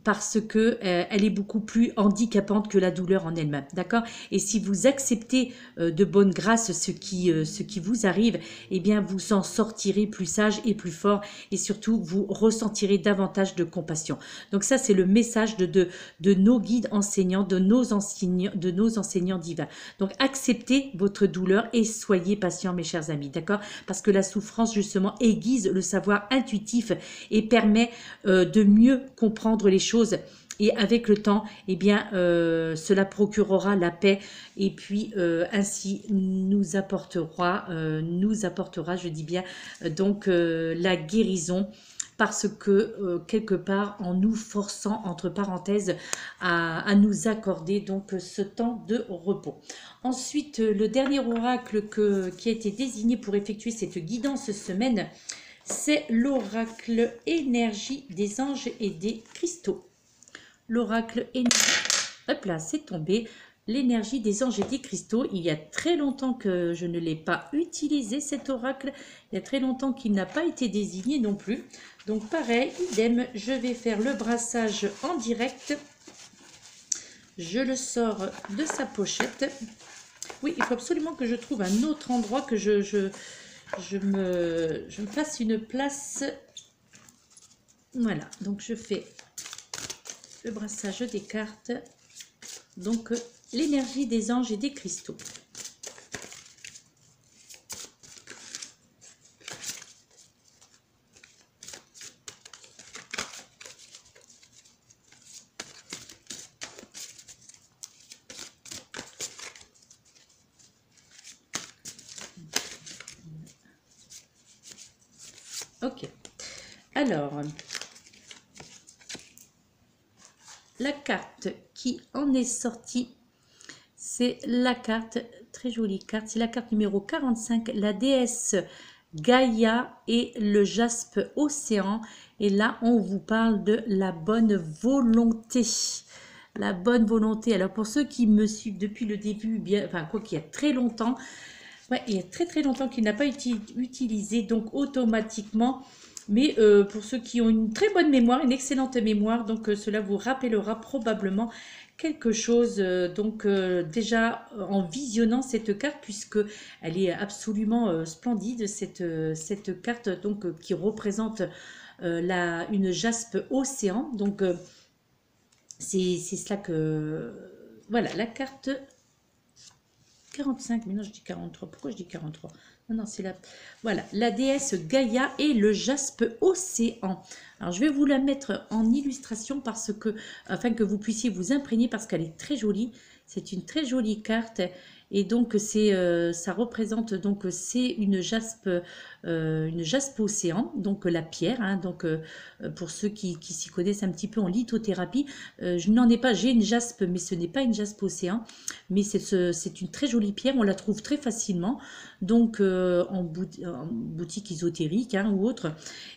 parce que elle est beaucoup plus handicapante que la douleur en elle-même, d'accord? Et si vous acceptez de bonne grâce ce qui vous arrive, eh bien vous en sortirez plus sage et plus fort, et surtout vous ressentirez davantage de compassion. Donc ça, c'est le message de nos guides enseignants, de nos enseignants divins. Donc acceptez votre douleur et soyez patients, mes chers amis, d'accord? Parce que la souffrance justement aiguise le savoir intuitif et permet de mieux comprendre les choses, et avec le temps, eh bien, cela procurera la paix, et puis ainsi nous apportera, je dis bien, donc la guérison, parce que quelque part, en nous forçant, entre parenthèses, à nous accorder donc ce temps de repos. Ensuite, le dernier oracle qui a été désigné pour effectuer cette guidance semaine, c'est l'oracle énergie des anges et des cristaux. L'oracle énergie, hop là, c'est tombé. L'énergie des anges et des cristaux. Il y a très longtemps que je ne l'ai pas utilisé, cet oracle. Il y a très longtemps qu'il n'a pas été désigné non plus. Donc pareil, idem, je vais faire le brassage en direct. Je le sors de sa pochette. Oui, il faut absolument que je trouve un autre endroit, que je me fasse une place. Voilà, donc je fais le brassage des cartes. Donc, l'énergie des anges et des cristaux. Ok. Alors, la carte qui en est sortie, c'est la carte, très jolie carte, c'est la carte numéro 45, la déesse Gaïa et le jaspe océan. Et là, on vous parle de la bonne volonté. La bonne volonté. Alors, pour ceux qui me suivent depuis le début, bien, enfin, quoi qu'il y a très longtemps, ouais, il y a très longtemps qu'il n'a pas été utilisé, donc automatiquement. Mais pour ceux qui ont une très bonne mémoire, une excellente mémoire, donc cela vous rappellera probablement quelque chose. Donc déjà en visionnant cette carte, puisque elle est absolument splendide, cette carte donc qui représente une jaspe océan. Donc c'est cela que voilà la carte 45, mais non, je dis 43. Pourquoi je dis 43? Non, non, c'est la... Voilà, la déesse Gaïa et le jaspe océan. Alors, je vais vous la mettre en illustration parce que, afin que vous puissiez vous imprégner, parce qu'elle est très jolie. C'est une très jolie carte. Et donc, ça représente, donc, c'est une jaspe océan, donc la pierre. Hein, donc, pour ceux qui s'y connaissent un petit peu en lithothérapie, je n'en ai pas, j'ai une jaspe, mais ce n'est pas une jaspe océan. Mais c'est une très jolie pierre, on la trouve très facilement, donc en boutique ésotérique hein, ou autre.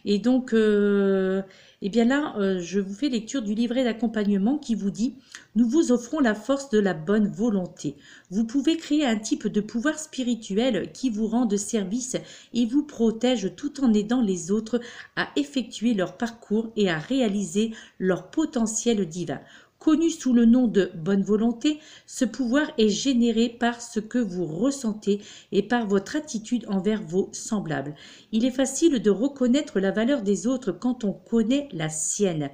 Et donc, et bien là, je vous fais lecture du livret d'accompagnement qui vous dit « Nous vous offrons la force de la bonne volonté. Vous pouvez créer un type de pouvoir spirituel qui vous rende service et vous protège tout en aidant les autres à effectuer leur parcours et à réaliser leur potentiel divin. » Connu sous le nom de bonne volonté, ce pouvoir est généré par ce que vous ressentez et par votre attitude envers vos semblables. Il est facile de reconnaître la valeur des autres quand on connaît la sienne,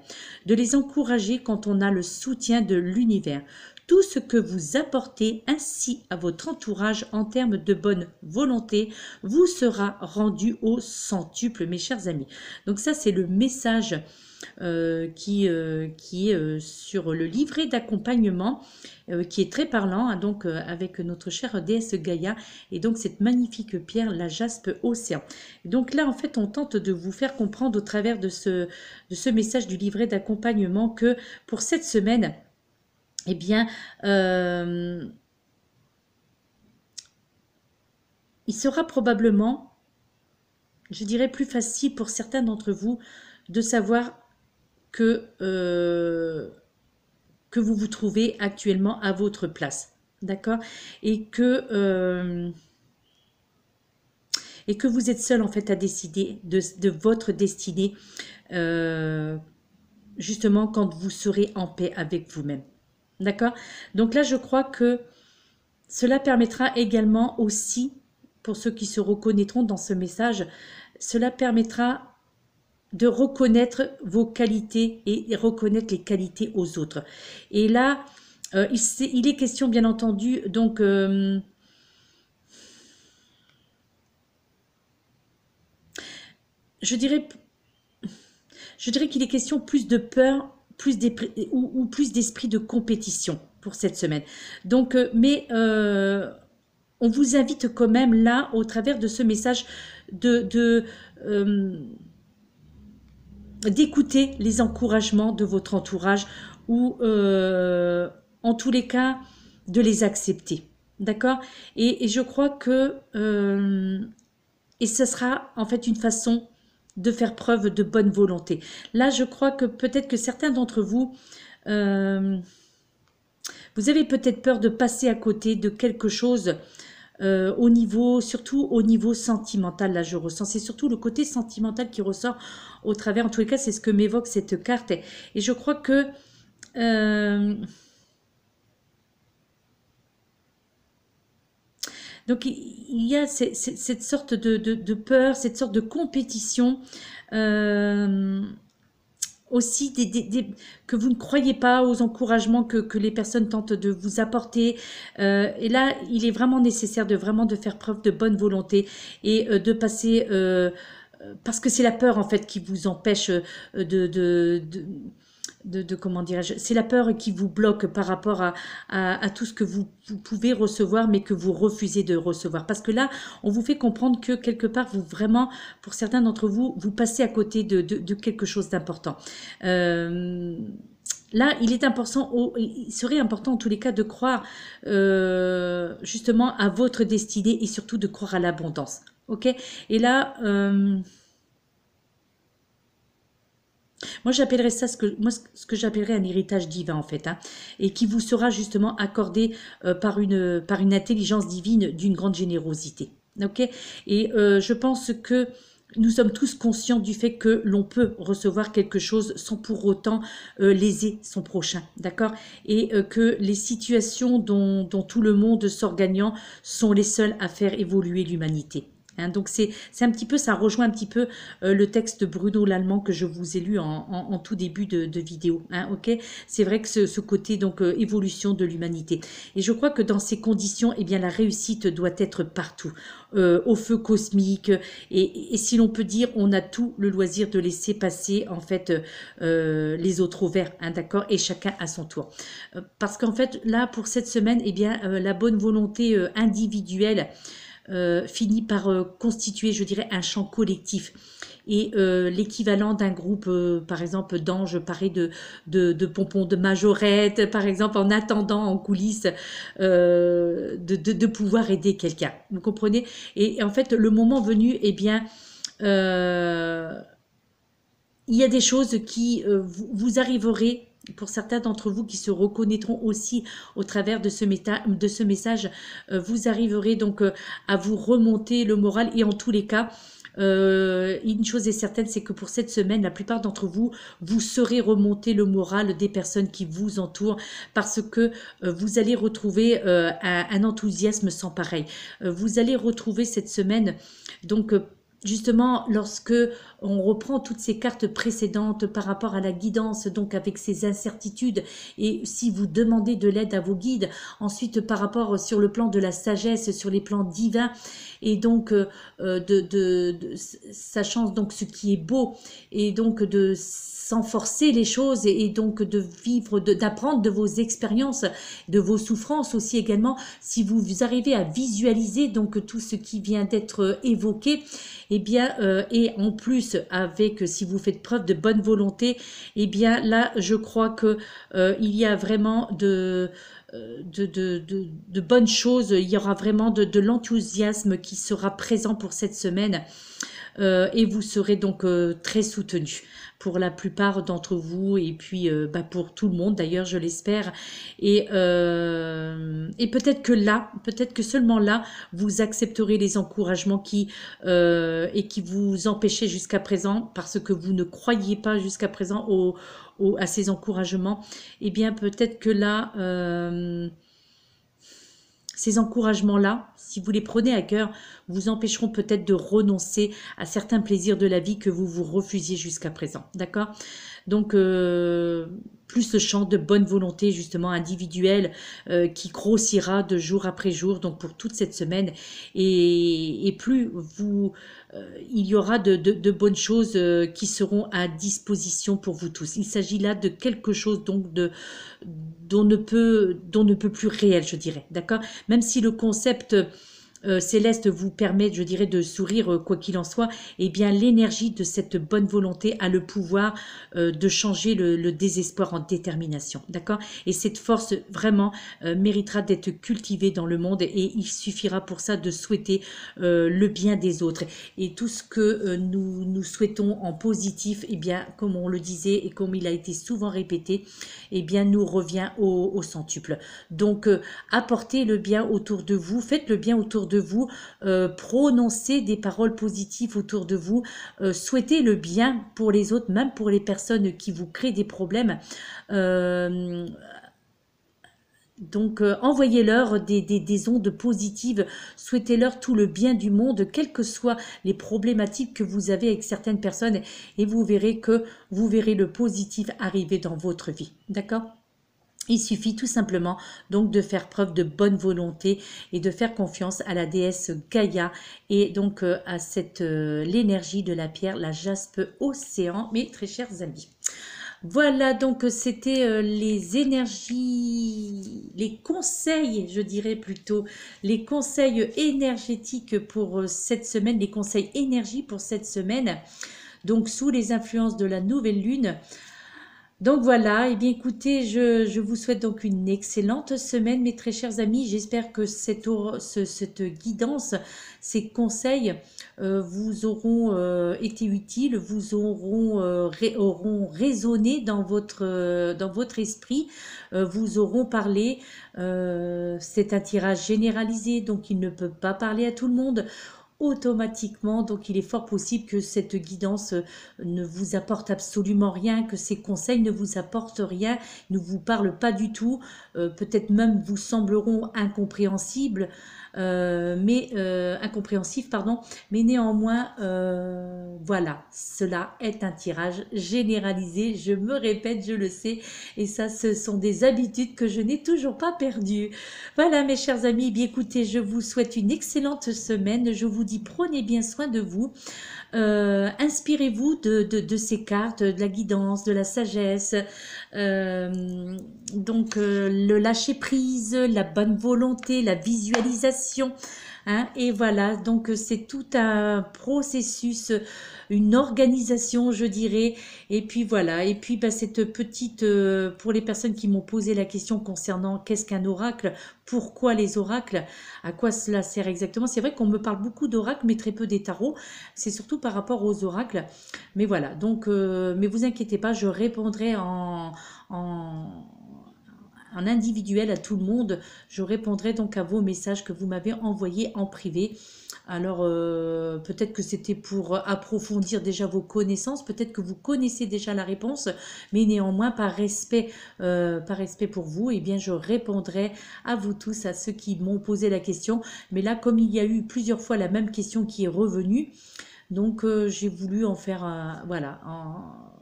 de les encourager quand on a le soutien de l'univers. Tout ce que vous apportez ainsi à votre entourage en termes de bonne volonté vous sera rendu au centuple, mes chers amis. Donc ça, c'est le message qui est sur le livret d'accompagnement, qui est très parlant, hein, donc avec notre chère déesse Gaïa, et donc cette magnifique pierre, la jaspe océan. Et donc là, en fait, on tente de vous faire comprendre au travers de ce message du livret d'accompagnement que pour cette semaine, eh bien, il sera probablement, je dirais, plus facile pour certains d'entre vous de savoir que vous vous trouvez actuellement à votre place. D'accord? Et que vous êtes seul en fait à décider de votre destinée, justement quand vous serez en paix avec vous-même. D'accord? Donc là, je crois que cela permettra également aussi, pour ceux qui se reconnaîtront dans ce message, cela permettra de reconnaître vos qualités et reconnaître les qualités aux autres. Et là, il est question, bien entendu, donc, je dirais qu'il est question plus de peur, ou plus d'esprit de compétition pour cette semaine. Donc, mais on vous invite quand même là, au travers de ce message, d'écouter les encouragements de votre entourage ou en tous les cas de les accepter, d'accord, et je crois que et ce sera en fait une façon de faire preuve de bonne volonté. Là, je crois que peut-être que certains d'entre vous vous avez peut-être peur de passer à côté de quelque chose surtout au niveau sentimental. Là, je ressens, c'est surtout le côté sentimental qui ressort au travers, en tous les cas, c'est ce que m'évoque cette carte, et je crois que Donc il y a cette sorte de peur, cette sorte de compétition. Aussi que vous ne croyez pas aux encouragements que les personnes tentent de vous apporter. Et là, il est vraiment nécessaire de faire preuve de bonne volonté et de passer... parce que c'est la peur, en fait, qui vous empêche comment dirais-je, c'est la peur qui vous bloque par rapport à tout ce que vous pouvez recevoir, mais que vous refusez de recevoir. Parce que là, on vous fait comprendre que quelque part, vous vraiment, pour certains d'entre vous, vous passez à côté de quelque chose d'important. Là, il serait important en tous les cas de croire justement à votre destinée et surtout de croire à l'abondance. Ok? Et là... moi, j'appellerais ça ce que j'appellerais un héritage divin, en fait, hein, et qui vous sera justement accordé par une intelligence divine d'une grande générosité. Ok. Et je pense que nous sommes tous conscients du fait que l'on peut recevoir quelque chose sans pour autant léser son prochain, d'accord? Et que les situations dont tout le monde sort gagnant sont les seules à faire évoluer l'humanité. Hein, donc c'est un petit peu, ça rejoint un petit peu le texte de Bruno Lallemand que je vous ai lu en tout début de vidéo. Hein, ok, c'est vrai que ce côté donc évolution de l'humanité. Et je crois que dans ces conditions, eh bien la réussite doit être partout, au feu cosmique. Et si l'on peut dire, on a tout le loisir de laisser passer en fait les autres au vert, hein, d'accord, et chacun à son tour. Parce qu'en fait là pour cette semaine, eh bien la bonne volonté individuelle finit par constituer, je dirais, un champ collectif. Et l'équivalent d'un groupe, par exemple, d'anges parés de pompons de majorette, par exemple, en attendant en coulisses de pouvoir aider quelqu'un. Vous comprenez? Et en fait, le moment venu, eh bien, il y a des choses qui vous arriverez pour certains d'entre vous qui se reconnaîtront aussi au travers de ce message, vous arriverez donc à vous remonter le moral et en tous les cas, une chose est certaine, c'est que pour cette semaine, la plupart d'entre vous, vous saurez remonter le moral des personnes qui vous entourent parce que vous allez retrouver un enthousiasme sans pareil. Vous allez retrouver cette semaine donc justement, lorsque on reprend toutes ces cartes précédentes par rapport à la guidance, donc avec ces incertitudes, et si vous demandez de l'aide à vos guides, ensuite par rapport sur le plan de la sagesse, sur les plans divins, et donc sachant donc ce qui est beau, et donc de s'enforcer les choses et donc de vivre, d'apprendre de vos expériences, de vos souffrances aussi également, si vous arrivez à visualiser donc tout ce qui vient d'être évoqué, eh bien, et en plus avec, si vous faites preuve de bonne volonté, eh bien là, je crois que il y a vraiment de bonnes choses, il y aura vraiment de l'enthousiasme qui sera présent pour cette semaine et vous serez donc très soutenu pour la plupart d'entre vous et puis pour tout le monde d'ailleurs je l'espère et peut-être que là, peut-être que seulement là vous accepterez les encouragements qui vous empêchaient jusqu'à présent parce que vous ne croyez pas jusqu'à présent à ces encouragements, et bien peut-être que là ces encouragements-là, si vous les prenez à cœur, vous empêcheront peut-être de renoncer à certains plaisirs de la vie que vous vous refusiez jusqu'à présent. D'accord? Donc, plus ce champ de bonne volonté, justement, individuelle, qui grossira de jour après jour, donc pour toute cette semaine. Et plus il y aura de bonnes choses qui seront à disposition pour vous tous. Il s'agit là de quelque chose donc dont ne peut plus réel, je dirais, d'accord? Même si le concept céleste vous permet, je dirais, de sourire quoi qu'il en soit, eh bien l'énergie de cette bonne volonté a le pouvoir de changer le désespoir en détermination, d'accord? Et cette force vraiment méritera d'être cultivée dans le monde et il suffira pour ça de souhaiter le bien des autres. Et tout ce que nous souhaitons en positif, eh bien, comme on le disait et comme il a été souvent répété, eh bien, nous revient au centuple. Donc, apportez le bien autour de vous, faites le bien autour de vous, prononcez des paroles positives autour de vous, souhaitez le bien pour les autres, même pour les personnes qui vous créent des problèmes. Donc, envoyez-leur des ondes positives, souhaitez-leur tout le bien du monde, quelles que soient les problématiques que vous avez avec certaines personnes, et vous verrez le positif arriver dans votre vie. D'accord ? Il suffit tout simplement donc de faire preuve de bonne volonté et de faire confiance à la déesse Gaïa et donc à l'énergie de la pierre, la jaspe océan, mes très chers amis. Voilà, donc c'était les énergies, les conseils, je dirais plutôt, les conseils énergétiques pour cette semaine, les conseils énergie pour cette semaine, donc sous les influences de la nouvelle lune. Donc voilà, et bien écoutez, je vous souhaite donc une excellente semaine, mes très chers amis. J'espère que cette guidance, ces conseils vous auront été utiles, vous auront résonné dans votre esprit, vous auront parlé. C'est un tirage généralisé, donc il ne peut pas parler à tout le monde automatiquement, donc il est fort possible que cette guidance ne vous apporte absolument rien, que ces conseils ne vous apportent rien, ne vous parlent pas du tout, peut-être même vous sembleront incompréhensibles, incompréhensifs, pardon, mais néanmoins, voilà, cela est un tirage généralisé, je me répète, je le sais, et ça, ce sont des habitudes que je n'ai toujours pas perdues. Voilà, mes chers amis, bien écoutez, je vous souhaite une excellente semaine, je vous dis prenez bien soin de vous, inspirez-vous de ces cartes, de la guidance, de la sagesse, donc le lâcher prise, la bonne volonté, la visualisation, hein, et voilà, donc c'est tout un processus, une organisation, je dirais, et puis voilà, et puis bah, cette petite, pour les personnes qui m'ont posé la question concernant qu'est-ce qu'un oracle, pourquoi les oracles, à quoi cela sert exactement, c'est vrai qu'on me parle beaucoup d'oracles, mais très peu des tarots, c'est surtout par rapport aux oracles, mais voilà, donc, mais vous inquiétez pas, je répondrai en individuel à tout le monde. Je répondrai donc à vos messages que vous m'avez envoyés en privé. Alors, peut-être que c'était pour approfondir déjà vos connaissances, peut-être que vous connaissez déjà la réponse, mais néanmoins, par respect pour vous, eh bien, je répondrai à vous tous, à ceux qui m'ont posé la question. Mais là, comme il y a eu plusieurs fois la même question qui est revenue, donc j'ai voulu en faire, voilà,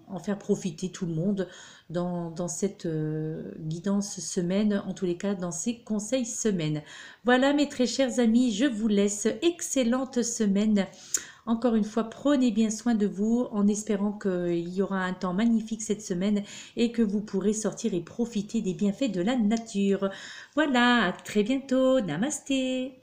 en faire profiter tout le monde dans cette guidance semaine, en tous les cas dans ces conseils semaine. Voilà mes très chers amis, je vous laisse. Excellente semaine. Encore une fois, prenez bien soin de vous en espérant qu'il y aura un temps magnifique cette semaine et que vous pourrez sortir et profiter des bienfaits de la nature. Voilà, à très bientôt. Namasté.